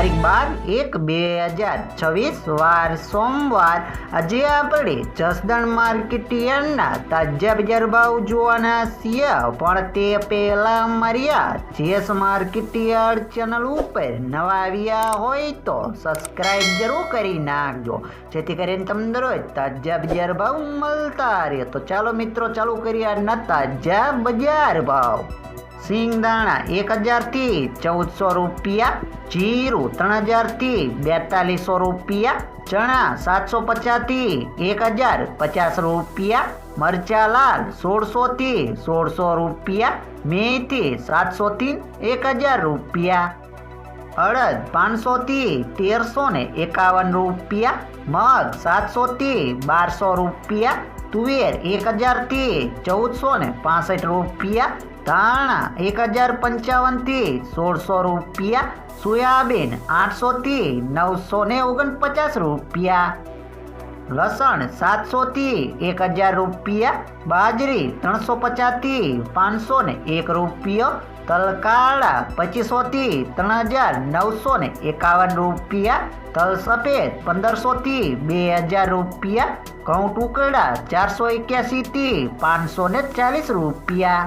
તારીખ 12/1/2026 વાર સોમવાર। આજે આપણે જસદણ માર્કેટ યાર્ડના તાજા બજાર ભાવ જોવાના છીએ, પણ તે પહેલા અમારી આ જેસ માર્કેટ યાર્ડ ચેનલ ઉપર નવા આવ્યા હોય તો સબસ્ક્રાઇબ જરૂર કરી નાખજો, જેથી કરીને તમને દરરોજ તાજા બજાર ભાવ મળતા રહે। તો ચાલો મિત્રો ચાલુ કરીએ આજના તાજા બજાર ભાવ। સિંગદાણા 1000 થી 1400 રૂપિયા, જીરું 3000 થી 4200 રૂપિયા, ચણા 750 થી 1050 રૂપિયા, મરચા લાલ 1600 થી 1600 રૂપિયા, મેથી 700 થી 1000 રૂપિયા, અડદ 500 થી 1351 રૂપિયા, મગ 700 થી 1200 રૂપિયા, તુવેર 1000 થી 1465 રૂપિયા, ધાણા 1055 થી 1600 રૂપિયા, સોયાબીન 800 થી 949 રૂપિયા, લસણ 700 થી 1000 રૂપિયા, બાજરી 350 થી 501 રૂપિયો, તલકાળા 2500 થી 3951 રૂપિયા, તલ સફેદ 1500 થી 2000 રૂપિયા, ઘઉં ટુકડા 481 થી 540 રૂપિયા,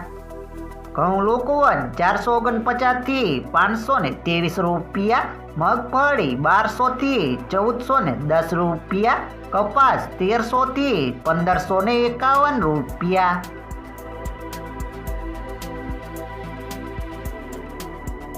ઘઉં લોકવન 449 થી 523 રૂપિયા, મગફળી 1200 થી 1410 રૂપિયા, કપાસ 1300 થી 1551 રૂપિયા।